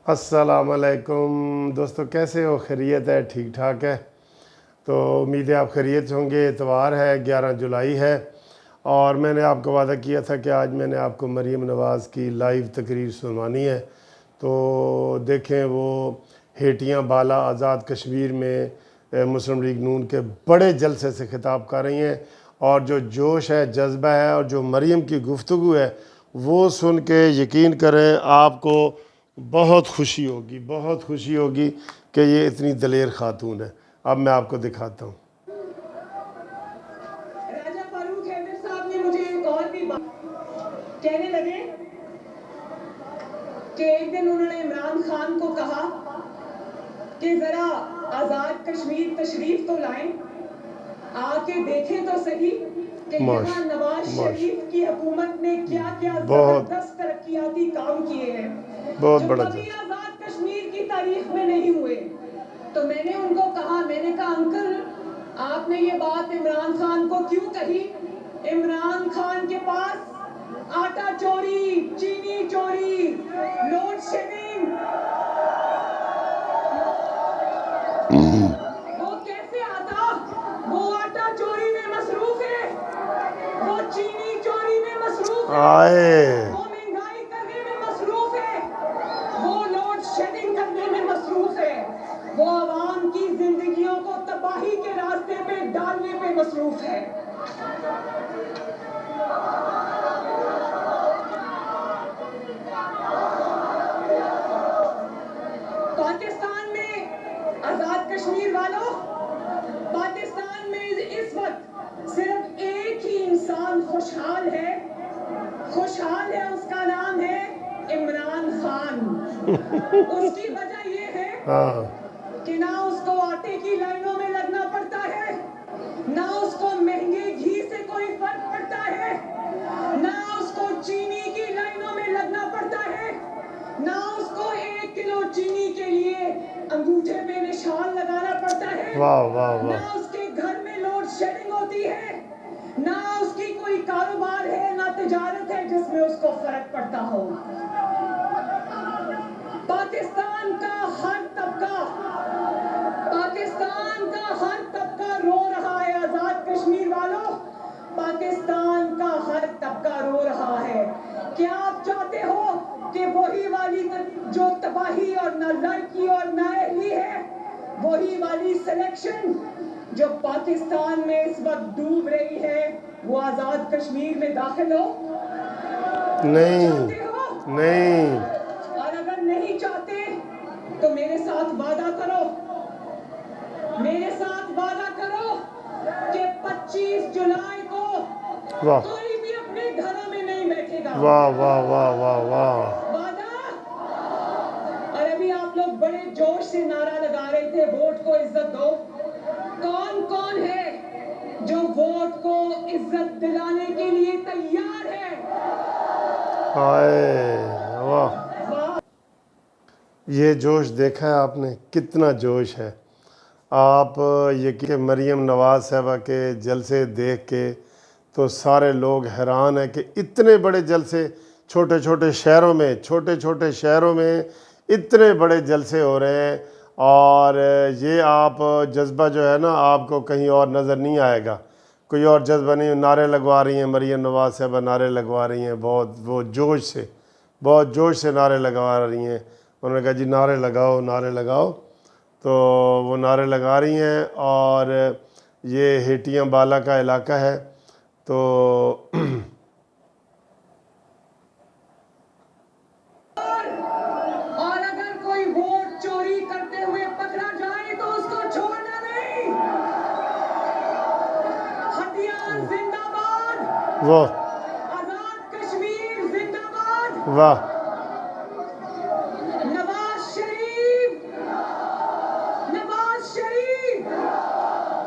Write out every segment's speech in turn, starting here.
السلام علیکم دوستو، کیسے ہو؟ خیریت ہے؟ ٹھیک ٹھاک ہے؟ تو امید ہے آپ خیریت ہوں گے۔ اتوار ہے، 11 جولائی ہے، اور میں نے آپ کو وعدہ کیا تھا کہ آج میں نے آپ کو مریم نواز کی لائیو تقریر سنوانی ہے۔ تو دیکھیں، وہ ہیٹیاں بالا آزاد کشمیر میں مسلم لیگ نون کے بڑے جلسے سے خطاب کر رہی ہیں، اور جو جوش ہے، جذبہ ہے، اور جو مریم کی گفتگو ہے وہ سن کے یقین کریں آپ کو بہت خوشی ہوگی، بہت خوشی ہوگی کہ یہ اتنی دلیر خاتون ہے۔ اب میں آپ کو دکھاتا ہوں۔ راجہ فاروق حیدر صاحب نے مجھے ایک اور بھی بات کہنے لگے کہ ایک دن انہوں نے عمران خان کو کہا کہ ذرا آزاد کشمیر تشریف تو لائیں، آ کے دیکھیں تو صحیح کہ یہاں نواز شریف کی حکومت نے کیا کیا زبردست ترقیاتی کام کیے ہیں بہت جو بڑا کبھی آزاد کشمیر کی تاریخ میں نہیں ہوئے۔ تو میں نے ان کو کہا، میں نے کہا انکل آپ نے یہ بات عمران خان کو کیوں کہی؟ عمران خان کے پاس آٹا چوری، چینی چوری، لوڈ شیڈنگ، وہ کیسے آتا؟ وہ آٹا چوری میں مصروف ہے، وہ چینی چوری میں مصروف ہے، وہ مہنگائی کرنے میں مصروف ہے، وہ لوڈ شیڈنگ کرنے میں مصروف ہے، وہ عوام کی زندگیوں کو تباہی کے راستے پہ ڈالنے پہ مصروف ہے۔ پاکستان میں آزاد کشمیر والوں، پاکستان میں اس وقت صرف ایک ہی انسان خوشحال ہے، اس کا نام ہے عمران خان۔ اس کی وجہ یہ ہے کہ نہ اس کو آٹے کی لائنوں میں لگنا پڑتا ہے، نہ اس کو مہنگے گھی سے کوئی فرق پڑتا ہے، نہ اس کو چینی کی لائنوں میں لگنا پڑتا ہے، نہ اس کو 1 کلو چینی کے لیے انگوٹھے پہ نشان لگانا پڑتا ہے، نہ اس کے گھر میں لوڈ شیڈنگ ہوتی ہے، نہ اس کی کوئی کاروبار ہے، نہ تجارت ہے جس میں اس کو فرق پڑتا ہو۔ پاکستان کا ہر طبقہ رو رہا ہے، آزاد کشمیر والوں، پاکستان کا ہر طبقہ رو رہا ہے۔ کیا آپ چاہتے ہو کہ وہی والی جو تباہی اور نہ لڑکی اور نہ اہلی ہے، وہی والی سلیکشن جو پاکستان میں اس وقت ڈوب رہی ہے، وہ آزاد کشمیر میں داخل ہو؟ نہیں۔ اور اگر نہیں چاہتے تو میرے ساتھ وعدہ کرو، کہ 25 جولائی کو کوئی بھی اپنے گھروں میں نہیں بیٹھے گا۔ وعدہ؟ اور ابھی آپ لوگ بڑے جوش سے نعرہ لگا رہے تھے ووٹ کو عزت دو۔ کون کون ہے جو ووٹ کو عزت دلانے کے لیے تیار ہے؟ یہ جوش دیکھا ہے آپ نے؟ کتنا جوش ہے! آپ یہ کہ مریم نواز صاحبہ کے جلسے دیکھ کے تو سارے لوگ حیران ہیں کہ اتنے بڑے جلسے چھوٹے چھوٹے شہروں میں اتنے بڑے جلسے ہو رہے ہیں، اور یہ آپ جذبہ جو ہے نا آپ کو کہیں اور نظر نہیں آئے گا، کوئی اور جذبہ نہیں۔ نعرے لگوا رہی ہیں مریم نواز صاحبہ، نعرے لگوا رہی ہیں بہت جوش سے نعرے لگوا رہی ہیں۔ انہوں نے کہا جی نعرے لگاؤ، تو وہ نعرے لگا رہی ہیں، اور یہ ہیٹیاں بالا کا علاقہ ہے، تو اور اگر کوئی ووٹ چوری کرتے ہوئے پکڑا جائے تو اس کو چھوڑنا نہیں۔ ہتھیار زندہ باد، آزاد کشمیر زندہ باد، نواز شریف،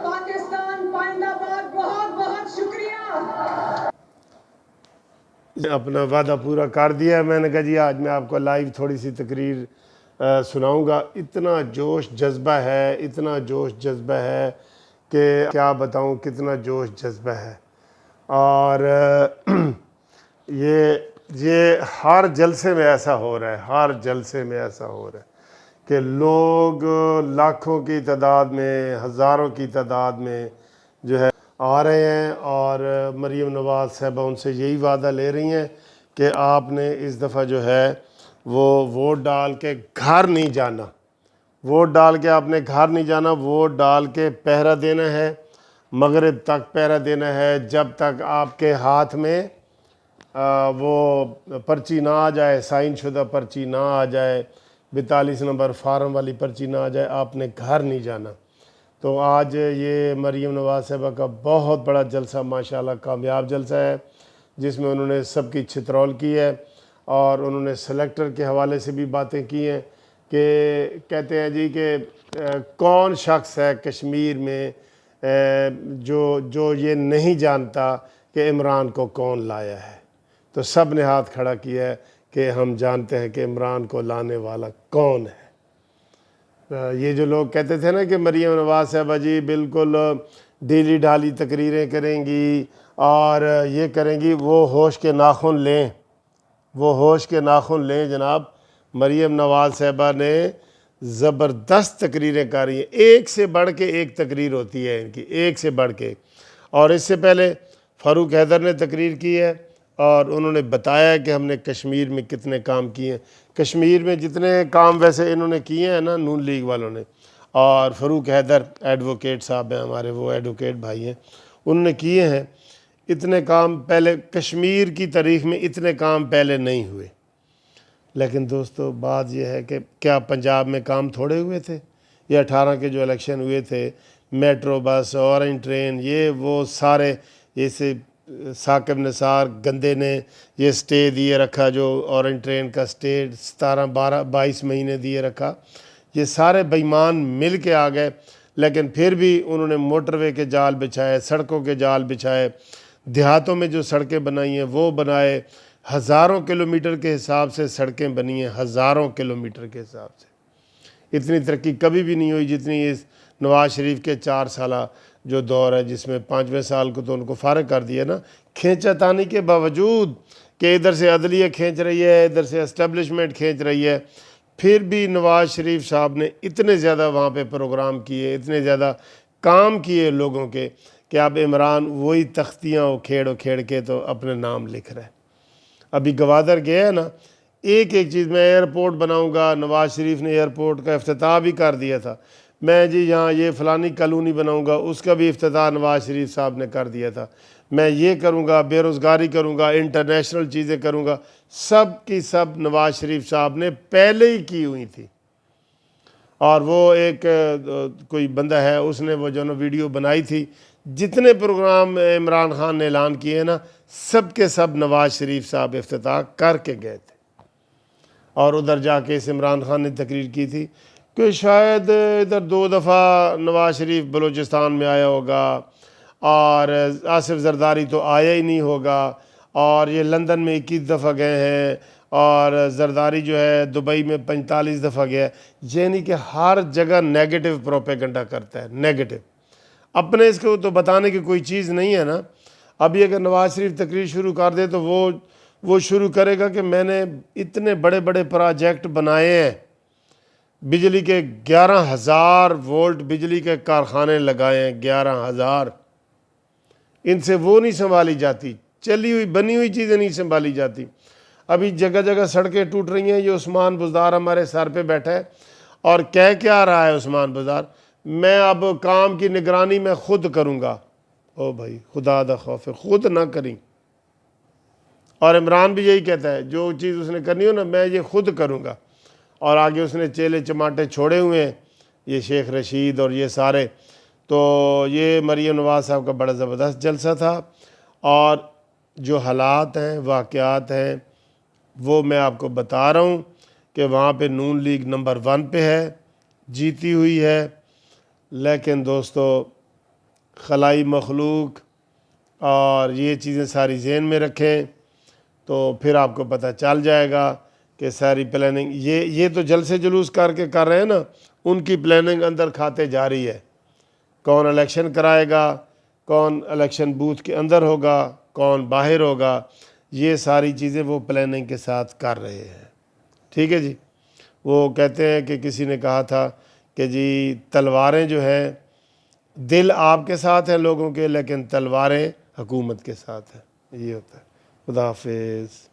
پاکستان پائندہ باد، بہت بہت شکریہ۔ اپنا وعدہ پورا کر دیا ہے۔ میں نے کہا جی آج میں آپ کو لائیو تھوڑی سی تقریر سناؤں گا۔ اتنا جوش جذبہ ہے کہ کیا بتاؤں، کتنا جوش جذبہ ہے۔ اور یہ یہ ہر جلسے میں ایسا ہو رہا ہے، ہر جلسے میں ایسا ہو رہا ہے کہ لوگ لاکھوں کی تعداد میں، ہزاروں کی تعداد میں جو ہے آ رہے ہیں، اور مریم نواز صاحبہ ان سے یہی وعدہ لے رہی ہیں کہ آپ نے اس دفعہ جو ہے وہ ووٹ ڈال کے گھر نہیں جانا، ووٹ ڈال کے آپ نے گھر نہیں جانا، ووٹ ڈال کے پہرا دینا ہے، مغرب تک پہرا دینا ہے، جب تک آپ کے ہاتھ میں وہ پرچی نہ آ جائے، سائن شدہ پرچی نہ آ جائے، 42 نمبر فارم والی پرچی نہ آ جائے، آپ نے گھر نہیں جانا۔ تو آج یہ مریم نواز صاحبہ کا بہت بڑا جلسہ، ماشاءاللہ کامیاب جلسہ ہے، جس میں انہوں نے سب کی چھترول کی ہے، اور انہوں نے سلیکٹر کے حوالے سے بھی باتیں کی ہیں کہ کہتے ہیں جی کہ کون شخص ہے کشمیر میں جو یہ نہیں جانتا کہ عمران کو کون لایا ہے۔ تو سب نے ہاتھ کھڑا کیا ہے کہ ہم جانتے ہیں کہ عمران کو لانے والا کون ہے۔ یہ جو لوگ کہتے تھے نا کہ مریم نواز صاحبہ جی بالکل ڈھیلی ڈھالی تقریریں کریں گی اور یہ کریں گی، وہ ہوش کے ناخن لیں، وہ ہوش کے ناخن لیں جناب۔ مریم نواز صاحبہ نے زبردست تقریریں کری ہیں، ایک سے بڑھ کے ایک تقریر ہوتی ہے ان کی، ایک سے بڑھ کے۔ اور اس سے پہلے فاروق حیدر نے تقریر کی ہے، اور انہوں نے بتایا کہ ہم نے کشمیر میں کتنے کام کیے ہیں۔ کشمیر میں جتنے کام ویسے انہوں نے کیے ہیں نا نون لیگ والوں نے، اور فاروق حیدر ایڈوکیٹ صاحب ہیں ہمارے، وہ ایڈوکیٹ بھائی ہیں، انہوں نے کیے ہیں اتنے کام، پہلے کشمیر کی تاریخ میں اتنے کام پہلے نہیں ہوئے۔ لیکن دوستو بات یہ ہے کہ کیا پنجاب میں کام تھوڑے ہوئے تھے؟ یہ 18 کے جو الیکشن ہوئے تھے، میٹرو بس، اورنج ٹرین، یہ وہ سارے، جیسے ثاقب نثار گندے نے یہ سٹے دیے رکھا، جو اورنج ٹرین کا سٹے 22 مہینے دیے رکھا، یہ سارے بے ایمان مل کے آ گئے۔ لیکن پھر بھی انہوں نے موٹر وے کے جال بچھائے، سڑکوں کے جال بچھائے، دیہاتوں میں جو سڑکیں بنائی ہیں وہ بنائے، ہزاروں کلومیٹر کے حساب سے سڑکیں بنی ہیں، ہزاروں کلومیٹر کے حساب سے۔ اتنی ترقی کبھی بھی نہیں ہوئی جتنی اس نواز شریف کے 4 سالہ جو دور ہے، جس میں 5ویں سال کو تو ان کو فارغ کر دیا نا، کھینچا تانی کے باوجود کہ ادھر سے عدلیہ کھینچ رہی ہے، ادھر سے اسٹیبلشمنٹ کھینچ رہی ہے، پھر بھی نواز شریف صاحب نے اتنے زیادہ وہاں پہ پروگرام کیے، اتنے زیادہ کام کیے لوگوں کے، کہ اب عمران وہی تختیاں اکھیڑ کے تو اپنے نام لکھ رہا ہے۔ ابھی گوادر گیا ہے نا، ایک ایک چیز، میں ایئرپورٹ بناؤں گا، نواز شریف نے ایئرپورٹ کا افتتاح بھی کر دیا تھا، میں جی یہاں یہ فلانی کالونی بناؤں گا، اس کا بھی افتتاح نواز شریف صاحب نے کر دیا تھا، میں یہ کروں گا، بے روزگاری کروں گا، انٹرنیشنل چیزیں کروں گا، سب کی سب نواز شریف صاحب نے پہلے ہی کی ہوئی تھی۔ اور وہ ایک کوئی بندہ ہے، اس نے وہ جو نا ویڈیو بنائی تھی، جتنے پروگرام عمران خان نے اعلان کیے نا، سب کے سب نواز شریف صاحب افتتاح کر کے گئے تھے۔ اور ادھر جا کے اس عمران خان نے تقریر کی تھی کہ شاید ادھر 2 دفعہ نواز شریف بلوچستان میں آیا ہوگا، اور آصف زرداری تو آیا ہی نہیں ہوگا، اور یہ لندن میں 21 دفعہ گئے ہیں، اور زرداری جو ہے دبئی میں 45 دفعہ گیا ہے۔ یعنی کہ ہر جگہ نیگیٹو پروپیگنڈا کرتا ہے، نیگیٹو۔ اپنے اس کو تو بتانے کی کوئی چیز نہیں ہے نا۔ ابھی اگر نواز شریف تقریر شروع کر دے تو وہ شروع کرے گا کہ میں نے اتنے بڑے بڑے پروجیکٹ بنائے ہیں، بجلی کے 11,000 وولٹ بجلی کے کارخانے لگائے ہیں، 11,000۔ ان سے وہ نہیں سنبھالی جاتی، چلی ہوئی بنی ہوئی چیزیں نہیں سنبھالی جاتی۔ ابھی جگہ جگہ سڑکیں ٹوٹ رہی ہیں، یہ عثمان بزدار ہمارے سر پہ بیٹھا ہے، اور کہہ کیا رہا ہے عثمان بزدار؟ میں اب کام کی نگرانی میں خود کروں گا۔ او بھائی، خدا دا خوف ہے، خود نہ کریں۔ اور عمران بھی یہی کہتا ہے، جو چیز اس نے کرنی ہو نا، میں یہ خود کروں گا۔ اور آگے اس نے چیلے چماٹے چھوڑے ہوئے ہیں، یہ شیخ رشید اور یہ سارے۔ تو یہ مریم نواز صاحب کا بڑا زبردست جلسہ تھا، اور جو حالات ہیں، واقعات ہیں، وہ میں آپ کو بتا رہا ہوں کہ وہاں پہ نون لیگ نمبر 1 پہ ہے، جیتی ہوئی ہے۔ لیکن دوستو، خلائی مخلوق اور یہ چیزیں ساری ذہن میں رکھیں تو پھر آپ کو پتہ چل جائے گا کہ ساری پلاننگ، یہ تو جلسے جلوس کر رہے ہیں نا، ان کی پلاننگ اندر کھاتے جا رہی ہے۔ کون الیکشن کرائے گا، کون الیکشن بوتھ کے اندر ہوگا، کون باہر ہوگا، یہ ساری چیزیں وہ پلاننگ کے ساتھ کر رہے ہیں. ٹھیک ہے جی. وہ کہتے ہیں کہ کسی نے کہا تھا کہ جی تلواریں جو ہیں دل آپ کے ساتھ ہیں لوگوں کے، لیکن تلواریں حکومت کے ساتھ ہیں. یہ ہوتا ہے. خدا حافظ.